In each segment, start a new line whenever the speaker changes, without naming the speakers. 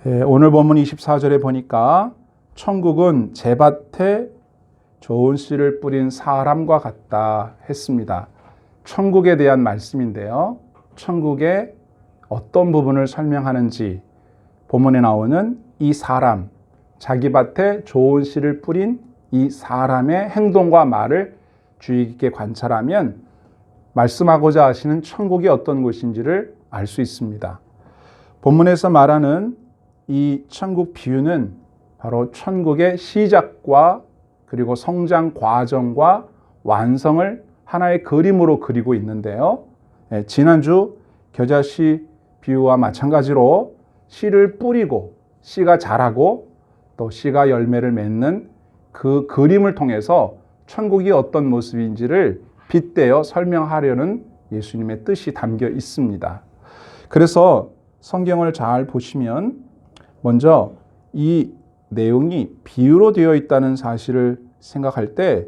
오늘 본문 24절에 보니까 천국은 제밭에 좋은 씨를 뿌린 사람과 같다 했습니다. 천국에 대한 말씀인데요. 천국의 어떤 부분을 설명하는지 본문에 나오는 이 사람, 자기 밭에 좋은 씨를 뿌린 이 사람의 행동과 말을 주의 깊게 관찰하면 말씀하고자 하시는 천국이 어떤 곳인지를 알 수 있습니다. 본문에서 말하는 이 천국 비유는 바로 천국의 시작과 그리고 성장 과정과 완성을 하나의 그림으로 그리고 있는데요. 지난주 겨자씨 비유와 마찬가지로 씨를 뿌리고 씨가 자라고 또 씨가 열매를 맺는 그 그림을 통해서 천국이 어떤 모습인지를 빗대어 설명하려는 예수님의 뜻이 담겨 있습니다. 그래서 성경을 잘 보시면 먼저 이 내용이 비유로 되어 있다는 사실을 생각할 때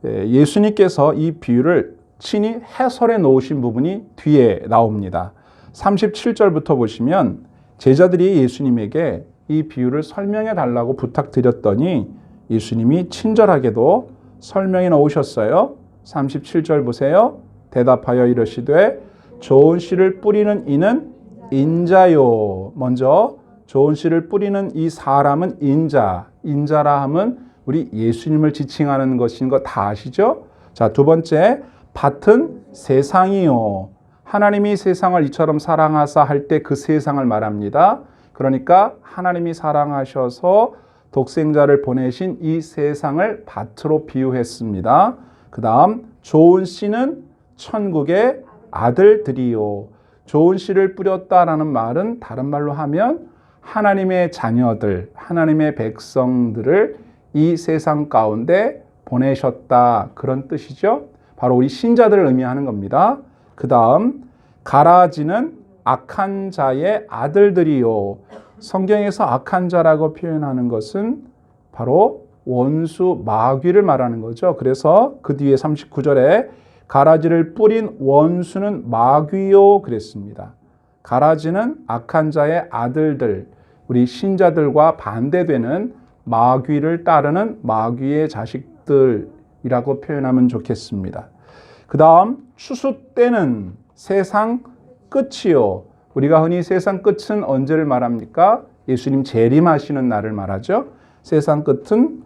예수님께서 이 비유를 친히 해설해 놓으신 부분이 뒤에 나옵니다. 37절부터 보시면 제자들이 예수님에게 이 비유를 설명해 달라고 부탁드렸더니 예수님이 친절하게도 설명해 놓으셨어요. 37절 보세요. 대답하여 이르시되 좋은 씨를 뿌리는 이는 인자요. 먼저 좋은 씨를 뿌리는 이 사람은 인자라 함은 우리 예수님을 지칭하는 것인 거 다 아시죠? 자, 두 번째, 밭은 세상이요. 하나님이 세상을 이처럼 사랑하사 할 때 그 세상을 말합니다. 그러니까 하나님이 사랑하셔서 독생자를 보내신 이 세상을 밭으로 비유했습니다. 그 다음, 좋은 씨는 천국의 아들들이요. 좋은 씨를 뿌렸다라는 말은 다른 말로 하면 하나님의 자녀들, 하나님의 백성들을 이 세상 가운데 보내셨다. 그런 뜻이죠. 바로 우리 신자들을 의미하는 겁니다. 그 다음, 가라지는 악한 자의 아들들이요. 성경에서 악한 자라고 표현하는 것은 바로 원수 마귀를 말하는 거죠. 그래서 그 뒤에 39절에 가라지를 뿌린 원수는 마귀요 그랬습니다. 가라지는 악한 자의 아들들, 우리 신자들과 반대되는 마귀를 따르는 마귀의 자식들이라고 표현하면 좋겠습니다. 그 다음 추수 때는 세상 끝이요. 우리가 흔히 세상 끝은 언제를 말합니까? 예수님 재림하시는 날을 말하죠. 세상 끝은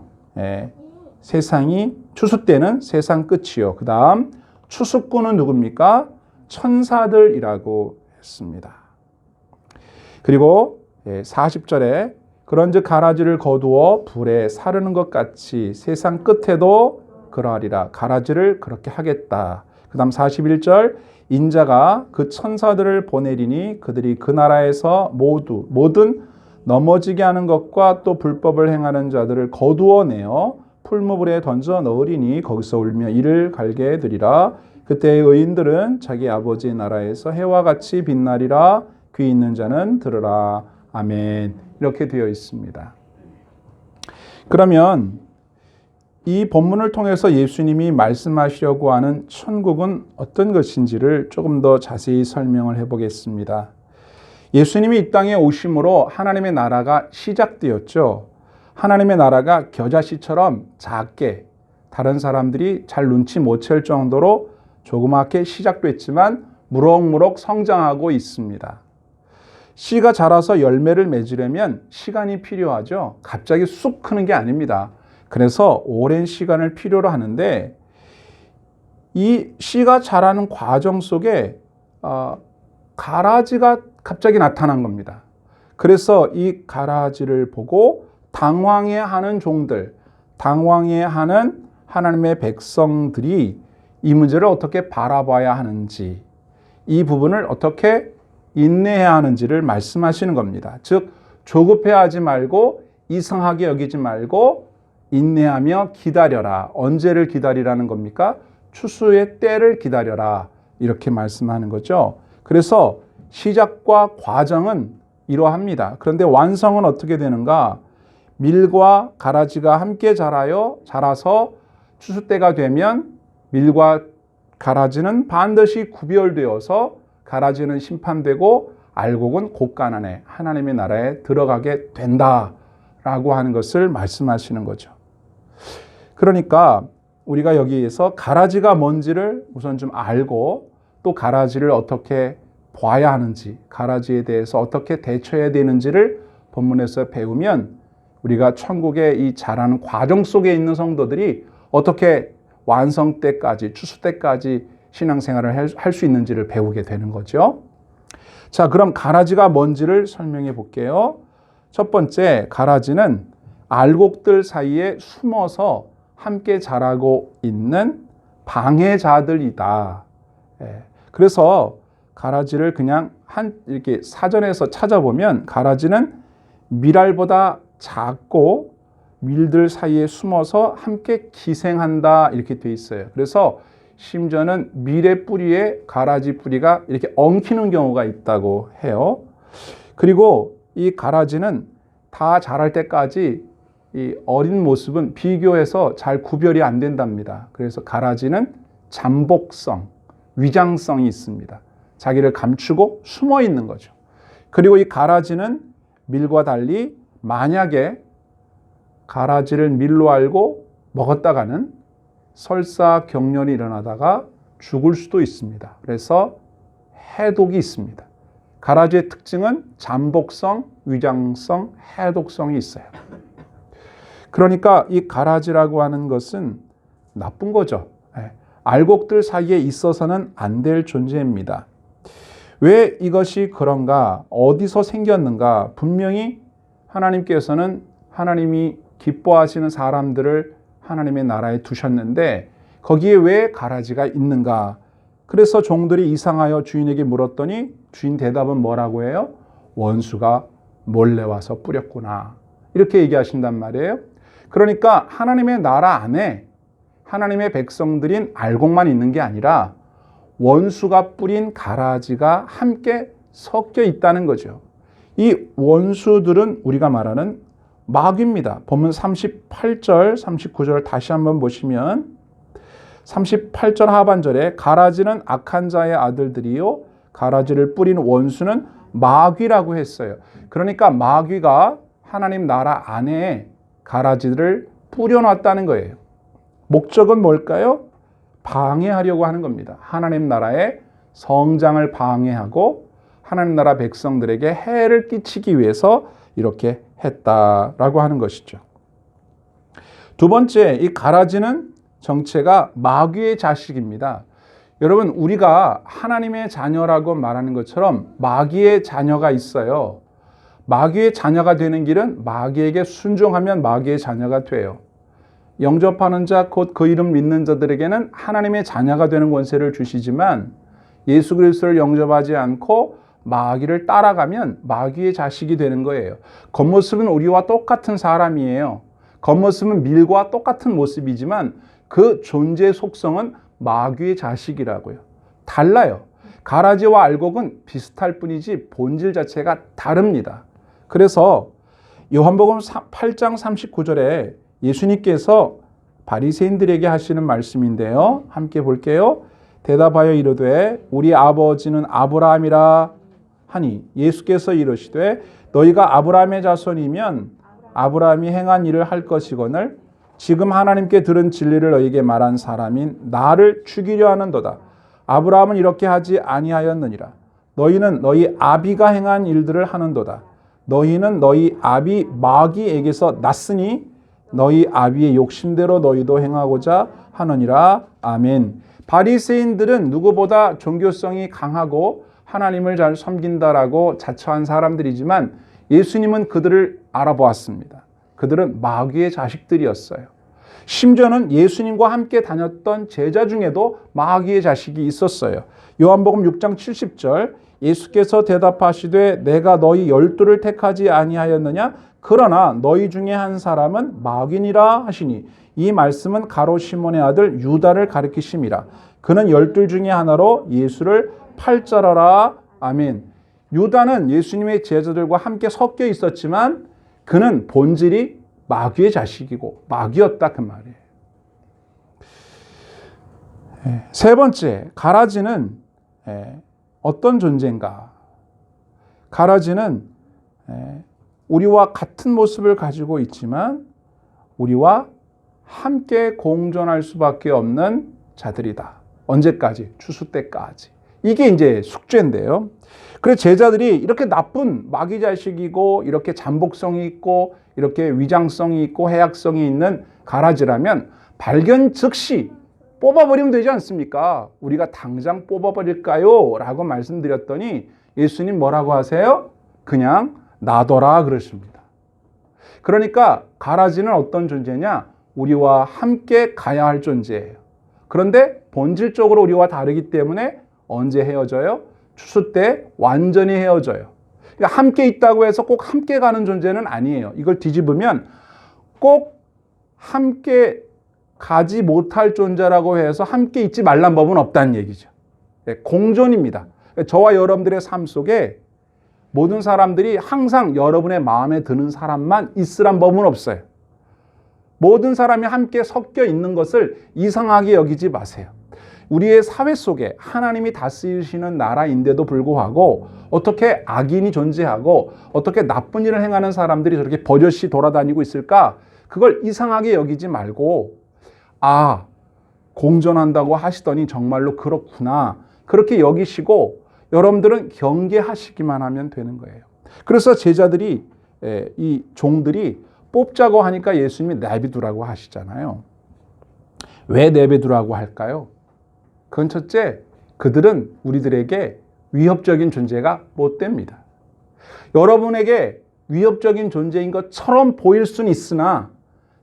세상이 추수 때는 세상 끝이요. 그 다음 추수꾼은 누굽니까? 천사들이라고 했습니다. 그리고 40절에 그런즉 가라지를 거두어 불에 사르는 것 같이 세상 끝에도 그러하리라. 가라지를 그렇게 하겠다. 그 다음 41절 인자가 그 천사들을 보내리니 그들이 그 나라에서 모든 넘어지게 하는 것과 또 불법을 행하는 자들을 거두어내어 풀무불에 던져 넣으리니 거기서 울며 이를 갈게 해드리라. 그때의 의인들은 자기 아버지의 나라에서 해와 같이 빛나리라. 귀 있는 자는 들으라. 아멘. 이렇게 되어 있습니다. 그러면 이 본문을 통해서 예수님이 말씀하시려고 하는 천국은 어떤 것인지를 조금 더 자세히 설명을 해보겠습니다. 예수님이 이 땅에 오심으로 하나님의 나라가 시작되었죠. 하나님의 나라가 겨자씨처럼 작게 다른 사람들이 잘 눈치 못 챌 정도로 조그맣게 시작됐지만 무럭무럭 성장하고 있습니다. 씨가 자라서 열매를 맺으려면 시간이 필요하죠. 갑자기 쑥 크는 게 아닙니다. 그래서 오랜 시간을 필요로 하는데 이 씨가 자라는 과정 속에 가라지가 갑자기 나타난 겁니다. 그래서 이 가라지를 보고 당황해하는 종들, 당황해하는 하나님의 백성들이 이 문제를 어떻게 바라봐야 하는지, 이 부분을 어떻게 인내해야 하는지를 말씀하시는 겁니다. 즉 조급해하지 말고 이상하게 여기지 말고 인내하며 기다려라. 언제를 기다리라는 겁니까? 추수의 때를 기다려라. 이렇게 말씀하는 거죠. 그래서 시작과 과정은 이러합니다. 그런데 완성은 어떻게 되는가? 밀과 가라지가 함께 자라서 추수 때가 되면 밀과 가라지는 반드시 구별되어서 가라지는 심판되고 알곡은 곳간안에 하나님의 나라에 들어가게 된다라고 하는 것을 말씀하시는 거죠. 그러니까 우리가 여기에서 가라지가 뭔지를 우선 좀 알고 또 가라지를 어떻게 봐야 하는지, 가라지에 대해서 어떻게 대처해야 되는지를 본문에서 배우면 우리가 천국의 이 자라는 과정 속에 있는 성도들이 어떻게 완성 때까지, 추수 때까지 신앙생활을 할 수 있는지를 배우게 되는 거죠. 자, 그럼 가라지가 뭔지를 설명해 볼게요. 첫 번째, 가라지는 알곡들 사이에 숨어서 함께 자라고 있는 방해자들이다. 그래서 가라지를 그냥 이렇게 사전에서 찾아보면 가라지는 밀알보다 작고 밀들 사이에 숨어서 함께 기생한다 이렇게 돼 있어요. 그래서 심지어는 밀의 뿌리에 가라지 뿌리가 이렇게 엉키는 경우가 있다고 해요. 그리고 이 가라지는 다 자랄 때까지 이 어린 모습은 비교해서 잘 구별이 안 된답니다. 그래서 가라지는 잠복성, 위장성이 있습니다. 자기를 감추고 숨어 있는 거죠. 그리고 이 가라지는 밀과 달리 만약에 가라지를 밀로 알고 먹었다가는 설사 경련이 일어나다가 죽을 수도 있습니다. 그래서 해독이 있습니다. 가라지의 특징은 잠복성, 위장성, 해독성이 있어요. 그러니까 이 가라지라고 하는 것은 나쁜 거죠. 알곡들 사이에 있어서는 안 될 존재입니다. 왜 이것이 그런가? 어디서 생겼는가? 분명히 하나님께서는 하나님이 기뻐하시는 사람들을 하나님의 나라에 두셨는데 거기에 왜 가라지가 있는가? 그래서 종들이 이상하여 주인에게 물었더니 주인 대답은 뭐라고 해요? 원수가 몰래 와서 뿌렸구나. 이렇게 얘기하신단 말이에요. 그러니까 하나님의 나라 안에 하나님의 백성들인 알곡만 있는 게 아니라 원수가 뿌린 가라지가 함께 섞여 있다는 거죠. 이 원수들은 우리가 말하는 마귀입니다. 본문 38절, 39절 다시 한번 보시면 38절 하반절에 가라지는 악한 자의 아들들이요 가라지를 뿌린 원수는 마귀라고 했어요. 그러니까 마귀가 하나님 나라 안에 가라지를 뿌려놨다는 거예요. 목적은 뭘까요? 방해하려고 하는 겁니다. 하나님 나라의 성장을 방해하고 하나님 나라 백성들에게 해를 끼치기 위해서 이렇게 했다라고 하는 것이죠. 두 번째, 이 가라지는 정체가 마귀의 자식입니다. 여러분, 우리가 하나님의 자녀라고 말하는 것처럼 마귀의 자녀가 있어요. 마귀의 자녀가 되는 길은 마귀에게 순종하면 마귀의 자녀가 돼요. 영접하는 자, 곧 그 이름 믿는 자들에게는 하나님의 자녀가 되는 권세를 주시지만 예수 그리스도를 영접하지 않고 마귀를 따라가면 마귀의 자식이 되는 거예요. 겉모습은 우리와 똑같은 사람이에요. 겉모습은 밀과 똑같은 모습이지만 그 존재 속성은 마귀의 자식이라고요. 달라요. 가라지와 알곡은 비슷할 뿐이지 본질 자체가 다릅니다. 그래서 요한복음 8장 39절에 예수님께서 바리새인들에게 하시는 말씀인데요. 함께 볼게요. 대답하여 이르되 우리 아버지는 아브라함이라 하니 예수께서 이르시되 너희가 아브라함의 자손이면 아브라함이 행한 일을 할 것이거늘 지금 하나님께 들은 진리를 너희에게 말한 사람인 나를 죽이려 하는도다. 아브라함은 이렇게 하지 아니하였느니라. 너희는 너희 아비가 행한 일들을 하는도다. 너희는 너희 아비 마귀에게서 났으니 너희 아비의 욕심대로 너희도 행하고자 하느니라. 아멘. 바리새인들은 누구보다 종교성이 강하고 하나님을 잘 섬긴다라고 자처한 사람들이지만 예수님은 그들을 알아보았습니다. 그들은 마귀의 자식들이었어요. 심지어는 예수님과 함께 다녔던 제자 중에도 마귀의 자식이 있었어요. 요한복음 6장 70절 예수께서 대답하시되 내가 너희 12를 택하지 아니하였느냐? 그러나 너희 중에 한 사람은 마귀니라 하시니 이 말씀은 가롯 시몬의 아들 유다를 가리키심이라. 그는 12 중에 하나로 예수를 팔자라라. 아멘. 유다는 예수님의 제자들과 함께 섞여 있었지만 그는 본질이 마귀의 자식이고 마귀였다 그 말이에요. 세 번째, 가라지는 어떤 존재인가? 가라지는 우리와 같은 모습을 가지고 있지만 우리와 함께 공존할 수밖에 없는 자들이다. 언제까지? 추수 때까지. 이게 이제 숙제인데요. 그래서 제자들이 이렇게 나쁜 마귀 자식이고 이렇게 잠복성이 있고 이렇게 위장성이 있고 해악성이 있는 가라지라면 발견 즉시 뽑아버리면 되지 않습니까? 우리가 당장 뽑아버릴까요? 라고 말씀드렸더니 예수님 뭐라고 하세요? 그냥 놔둬라 그러십니다. 그러니까 가라지는 어떤 존재냐? 우리와 함께 가야 할 존재예요. 그런데 본질적으로 우리와 다르기 때문에 언제 헤어져요? 추수 때 완전히 헤어져요. 그러니까 함께 있다고 해서 꼭 함께 가는 존재는 아니에요. 이걸 뒤집으면 꼭 함께 가지 못할 존재라고 해서 함께 있지 말란 법은 없다는 얘기죠. 공존입니다. 저와 여러분들의 삶 속에 모든 사람들이 항상 여러분의 마음에 드는 사람만 있으란 법은 없어요. 모든 사람이 함께 섞여 있는 것을 이상하게 여기지 마세요. 우리의 사회 속에 하나님이 다스리시는 나라인데도 불구하고 어떻게 악인이 존재하고 어떻게 나쁜 일을 행하는 사람들이 저렇게 버젓이 돌아다니고 있을까? 그걸 이상하게 여기지 말고 공존한다고 하시더니 정말로 그렇구나. 그렇게 여기시고 여러분들은 경계하시기만 하면 되는 거예요. 그래서 제자들이 이 종들이 뽑자고 하니까 예수님이 내비두라고 하시잖아요. 왜 내비두라고 할까요? 그건 첫째, 그들은 우리들에게 위협적인 존재가 못 됩니다. 여러분에게 위협적인 존재인 것처럼 보일 수는 있으나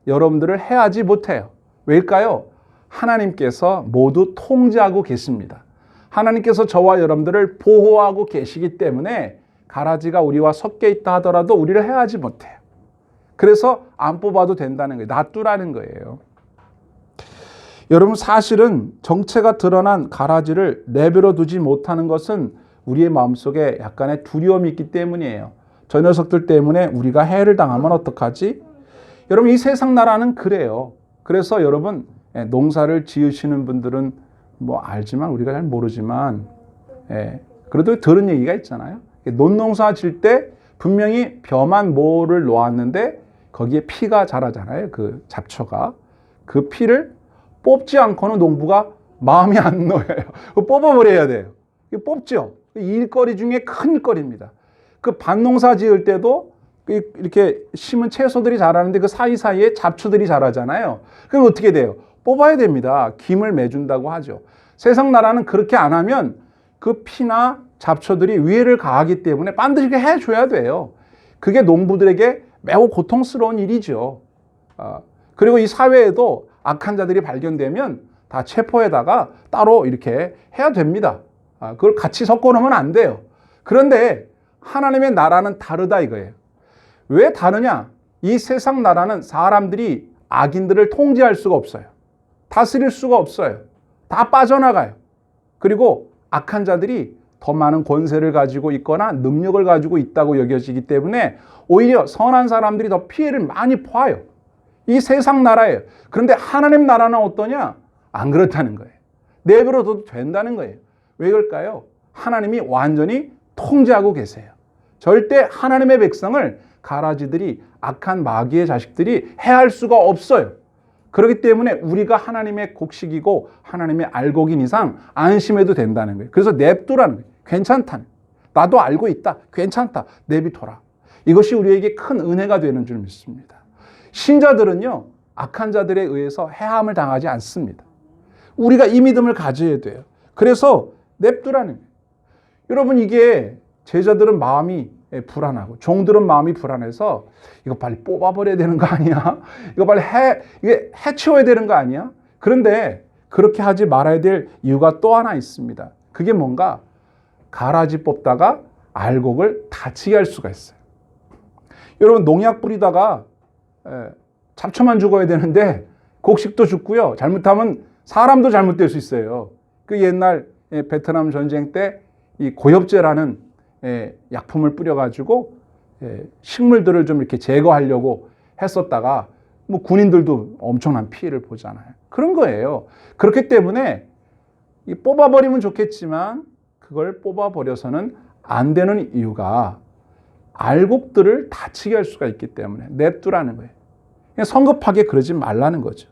여러분들을 해하지 못해요. 왜일까요? 하나님께서 모두 통제하고 계십니다. 하나님께서 저와 여러분들을 보호하고 계시기 때문에 가라지가 우리와 섞여 있다 하더라도 우리를 해하지 못해요. 그래서 안 뽑아도 된다는 거예요. 놔두라는 거예요. 여러분, 사실은 정체가 드러난 가라지를 내버려 두지 못하는 것은 우리의 마음속에 약간의 두려움이 있기 때문이에요. 저 녀석들 때문에 우리가 해를 당하면 어떡하지? 여러분, 이 세상 나라는 그래요. 그래서 여러분, 농사를 지으시는 분들은 뭐 알지만 우리가 잘 모르지만 그래도 들은 얘기가 있잖아요. 논농사 질 때 분명히 벼만 모를 놓았는데 거기에 피가 자라잖아요. 그 잡초가. 그 피를 뽑지 않고는 농부가 마음이 안 놓여요. 뽑아버려야 돼요. 뽑죠. 일거리 중에 큰 일거리입니다. 그 밭농사 지을 때도 이렇게 심은 채소들이 자라는데 그 사이사이에 잡초들이 자라잖아요. 그럼 어떻게 돼요? 뽑아야 됩니다. 김을 매준다고 하죠. 세상 나라는 그렇게 안 하면 그 피나 잡초들이 위해를 가하기 때문에 반드시 해줘야 돼요. 그게 농부들에게 매우 고통스러운 일이죠. 그리고 이 사회에도 악한 자들이 발견되면 다 체포에다가 따로 이렇게 해야 됩니다. 그걸 같이 섞어놓으면 안 돼요. 그런데 하나님의 나라는 다르다 이거예요. 왜 다르냐? 이 세상 나라는 사람들이 악인들을 통제할 수가 없어요. 다스릴 수가 없어요. 다 빠져나가요. 그리고 악한 자들이 더 많은 권세를 가지고 있거나 능력을 가지고 있다고 여겨지기 때문에 오히려 선한 사람들이 더 피해를 많이 봐요. 이 세상 나라예요. 그런데 하나님 나라는 어떠냐? 안 그렇다는 거예요. 내버려둬도 된다는 거예요. 왜 그럴까요? 하나님이 완전히 통제하고 계세요. 절대 하나님의 백성을 가라지들이 악한 마귀의 자식들이 해할 수가 없어요. 그렇기 때문에 우리가 하나님의 곡식이고 하나님의 알곡인 이상 안심해도 된다는 거예요. 그래서 냅두라는 거예요. 괜찮다. 나도 알고 있다. 괜찮다. 내비둬라. 이것이 우리에게 큰 은혜가 되는 줄 믿습니다. 신자들은요, 악한 자들에 의해서 해함을 당하지 않습니다. 우리가 이 믿음을 가져야 돼요. 그래서 냅두라는 거예요. 여러분, 이게 제자들은 마음이 불안하고 종들은 마음이 불안해서 이거 빨리 뽑아버려야 되는 거 아니야? 이거 빨리 해치워야 되는 거 아니야? 그런데 그렇게 하지 말아야 될 이유가 또 하나 있습니다. 그게 뭔가 가라지 뽑다가 알곡을 다치게 할 수가 있어요. 여러분, 농약 뿌리다가 잡초만 죽어야 되는데 곡식도 죽고요. 잘못하면 사람도 잘못될 수 있어요. 그 옛날 베트남 전쟁 때 이 고엽제라는 약품을 뿌려가지고 식물들을 좀 이렇게 제거하려고 했었다가 뭐 군인들도 엄청난 피해를 보잖아요. 그런 거예요. 그렇기 때문에 뽑아버리면 좋겠지만 그걸 뽑아버려서는 안 되는 이유가 알곡들을 다치게 할 수가 있기 때문에 냅두라는 거예요. 그냥 성급하게 그러지 말라는 거죠.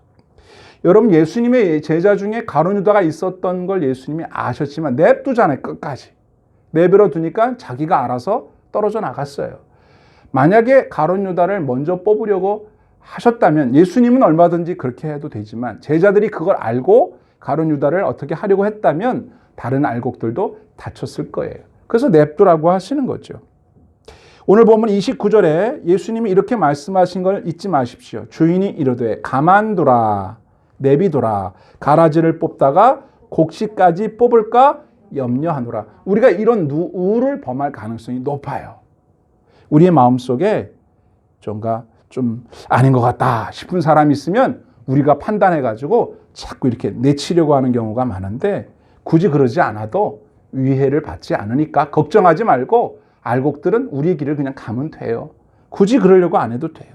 여러분, 예수님의 제자 중에 가룟 유다가 있었던 걸 예수님이 아셨지만 냅두잖아요. 끝까지. 내버려 두니까 자기가 알아서 떨어져 나갔어요. 만약에 가룟 유다를 먼저 뽑으려고 하셨다면 예수님은 얼마든지 그렇게 해도 되지만 제자들이 그걸 알고 가룟 유다를 어떻게 하려고 했다면 다른 알곡들도 다쳤을 거예요. 그래서 냅두라고 하시는 거죠. 오늘 보면 29절에 예수님이 이렇게 말씀하신 걸 잊지 마십시오. 주인이 이르되 가만두라, 내비두라, 가라지를 뽑다가 곡식까지 뽑을까 염려하노라. 우리가 이런 우를 범할 가능성이 높아요. 우리의 마음속에 좀 아닌 것 같다 싶은 사람이 있으면 우리가 판단해가지고 자꾸 이렇게 내치려고 하는 경우가 많은데 굳이 그러지 않아도 위해를 받지 않으니까 걱정하지 말고 알곡들은 우리의 길을 그냥 가면 돼요. 굳이 그러려고 안 해도 돼요.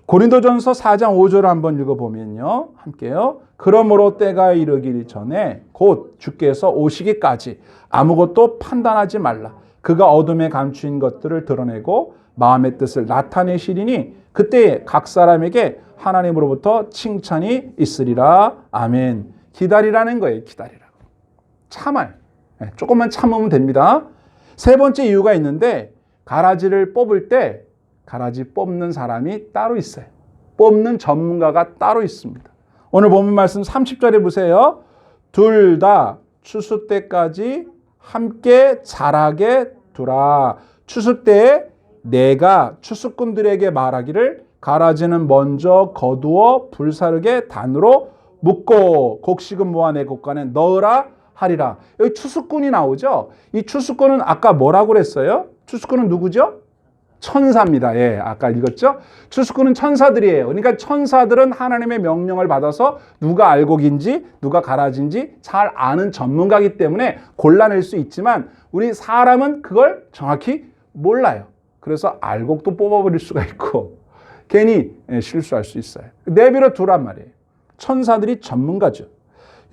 고린도전서 4장 5절을 한번 읽어보면요. 함께요. 그러므로 때가 이르기 전에 곧 주께서 오시기까지 아무것도 판단하지 말라. 그가 어둠에 감추인 것들을 드러내고 마음의 뜻을 나타내시리니 그때에 각 사람에게 하나님으로부터 칭찬이 있으리라. 아멘. 기다리라는 거예요. 기다리라고. 참아요. 조금만 참으면 됩니다. 세 번째 이유가 있는데 가라지를 뽑을 때 가라지 뽑는 사람이 따로 있어요. 뽑는 전문가가 따로 있습니다. 오늘 본문 말씀 30절에 보세요. 둘 다 추수 때까지 함께 자라게 두라. 추수 때에 내가 추수꾼들에게 말하기를 가라지는 먼저 거두어 불사르게 단으로 묶고 곡식은 모아 내 곳간에 넣으라 하리라. 여기 추수꾼이 나오죠. 이 추수꾼은 아까 뭐라고 그랬어요? 추수꾼은 누구죠? 천사입니다. 예, 아까 읽었죠? 추수꾼은 천사들이에요. 그러니까 천사들은 하나님의 명령을 받아서 누가 알곡인지 누가 가라지인지 잘 아는 전문가이기 때문에 골라낼 수 있지만 우리 사람은 그걸 정확히 몰라요. 그래서 알곡도 뽑아버릴 수가 있고 괜히 실수할 수 있어요. 내버려 두란 말이에요. 천사들이 전문가죠.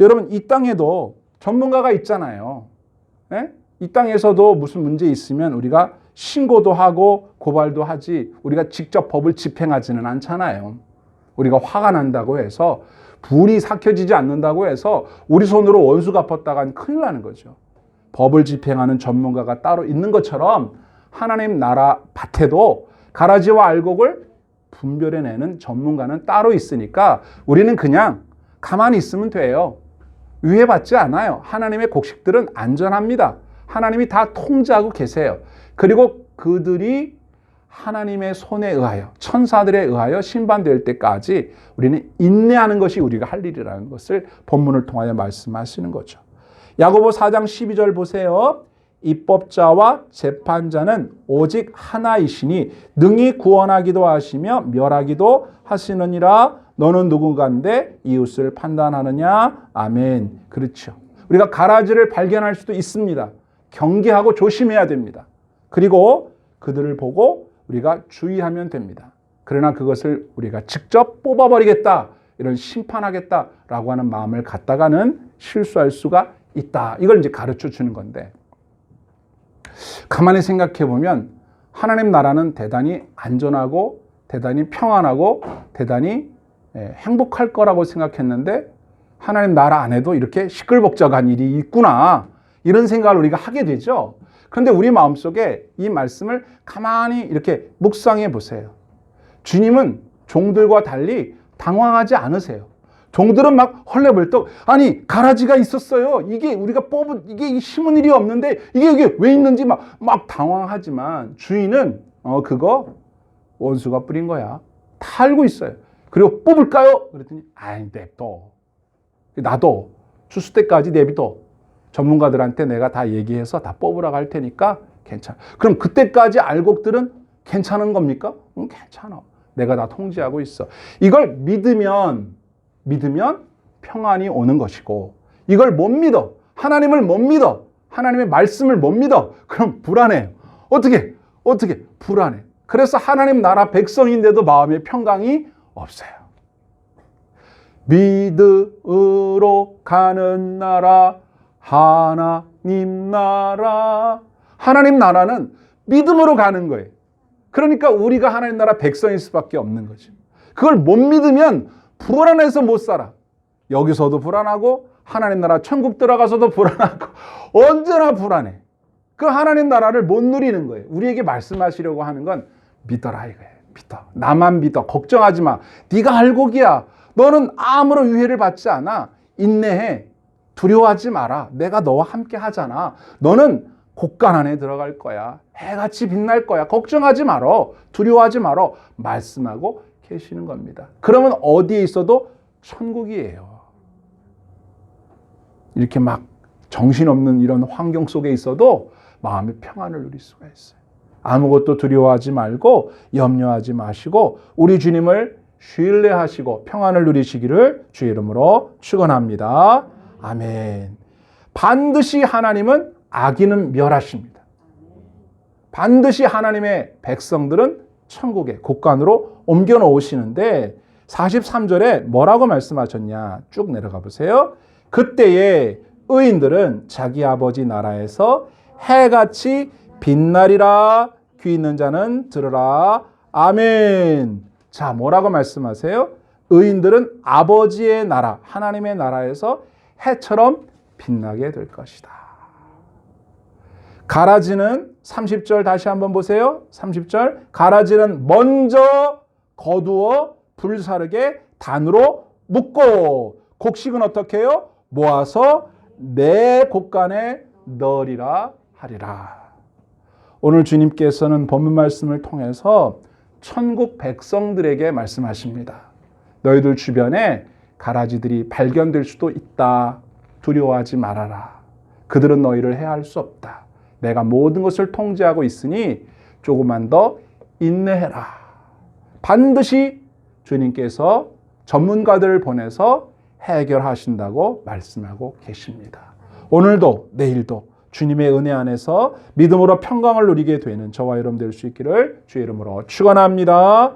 여러분, 이 땅에도 전문가가 있잖아요. 예? 이 땅에서도 무슨 문제 있으면 우리가 신고도 하고 고발도 하지 우리가 직접 법을 집행하지는 않잖아요. 우리가 화가 난다고 해서 불이 삭혀지지 않는다고 해서 우리 손으로 원수 갚았다간 큰일 나는 거죠. 법을 집행하는 전문가가 따로 있는 것처럼 하나님 나라 밭에도 가라지와 알곡을 분별해내는 전문가는 따로 있으니까 우리는 그냥 가만히 있으면 돼요. 위해받지 않아요. 하나님의 곡식들은 안전합니다. 하나님이 다 통제하고 계세요. 그리고 그들이 하나님의 손에 의하여 천사들에 의하여 심판될 때까지 우리는 인내하는 것이 우리가 할 일이라는 것을 본문을 통하여 말씀하시는 거죠. 야고보 4장 12절 보세요. 입법자와 재판자는 오직 하나이시니 능히 구원하기도 하시며 멸하기도 하시느니라. 너는 누군가인데 이웃을 판단하느냐? 아멘. 그렇죠. 우리가 가라지를 발견할 수도 있습니다. 경계하고 조심해야 됩니다. 그리고 그들을 보고 우리가 주의하면 됩니다. 그러나 그것을 우리가 직접 뽑아버리겠다, 이런 심판하겠다라고 하는 마음을 갖다가는 실수할 수가 있다. 이걸 이제 가르쳐 주는 건데, 가만히 생각해 보면 하나님 나라는 대단히 안전하고 대단히 평안하고 대단히 행복할 거라고 생각했는데 하나님 나라 안에도 이렇게 시끌벅적한 일이 있구나, 이런 생각을 우리가 하게 되죠. 그런데 우리 마음속에 이 말씀을 가만히 이렇게 묵상해 보세요. 주님은 종들과 달리 당황하지 않으세요. 종들은 막 헐레벌떡, 아니 가라지가 있었어요, 이게 우리가 뽑은, 이게 심은 일이 없는데 이게 왜 있는지 막 당황하지만 주인은 그거 원수가 뿌린 거야, 다 알고 있어요. 그리고 뽑을까요? 그랬더니 아이 냅둬, 나도 추수 때까지 내비둬, 전문가들한테 내가 다 얘기해서 다 뽑으라고 할 테니까 괜찮아. 그럼 그때까지 알곡들은 괜찮은 겁니까? 응, 괜찮아, 내가 다 통제하고 있어. 이걸 믿으면 평안이 오는 것이고, 이걸 못 믿어, 하나님을 못 믿어, 하나님의 말씀을 못 믿어, 그럼 불안해요. 어떻게 불안해. 그래서 하나님 나라 백성인데도 마음의 평강이 없어요. 믿음으로 가는 나라, 하나님 나라. 하나님 나라는 믿음으로 가는 거예요. 그러니까 우리가 하나님 나라 백성일 수밖에 없는 거죠. 그걸 못 믿으면 불안해서 못 살아. 여기서도 불안하고 하나님 나라 천국 들어가서도 불안하고 언제나 불안해. 그 하나님 나라를 못 누리는 거예요. 우리에게 말씀하시려고 하는 건 믿어라 이거예요. 믿어. 나만 믿어. 걱정하지 마. 네가 알곡이야. 너는 아무런 유해를 받지 않아. 인내해. 두려워하지 마라. 내가 너와 함께 하잖아. 너는 곡간 안에 들어갈 거야. 해같이 빛날 거야. 걱정하지 말어. 두려워하지 말어. 말씀하고 계시는 겁니다. 그러면 어디에 있어도 천국이에요. 이렇게 막 정신없는 이런 환경 속에 있어도 마음의 평안을 누릴 수가 있어요. 아무것도 두려워하지 말고 염려하지 마시고 우리 주님을 신뢰하시고 평안을 누리시기를 주의 이름으로 축원합니다. 아멘. 반드시 하나님은 악인은 멸하십니다. 반드시 하나님의 백성들은 천국의 곳간으로 옮겨 놓으시는데 43절에 뭐라고 말씀하셨냐? 쭉 내려가 보세요. 그때에 의인들은 자기 아버지 나라에서 해같이 빛나리라. 귀 있는 자는 들으라. 아멘. 자, 뭐라고 말씀하세요? 의인들은 아버지의 나라, 하나님의 나라에서 해처럼 빛나게 될 것이다. 가라지는 30절 다시 한번 보세요. 30절. 가라지는 먼저 거두어 불사르게 단으로 묶고 곡식은 어떻게 해요? 모아서 내 곳간에 넣으리라 하리라. 오늘 주님께서는 본문 말씀을 통해서 천국 백성들에게 말씀하십니다. 너희들 주변에 가라지들이 발견될 수도 있다. 두려워하지 말아라. 그들은 너희를 해할 수 없다. 내가 모든 것을 통제하고 있으니 조금만 더 인내해라. 반드시 주님께서 전문가들을 보내서 해결하신다고 말씀하고 계십니다. 오늘도 내일도 주님의 은혜 안에서 믿음으로 평강을 누리게 되는 저와 여러분 될 수 있기를 주의 이름으로 축원합니다.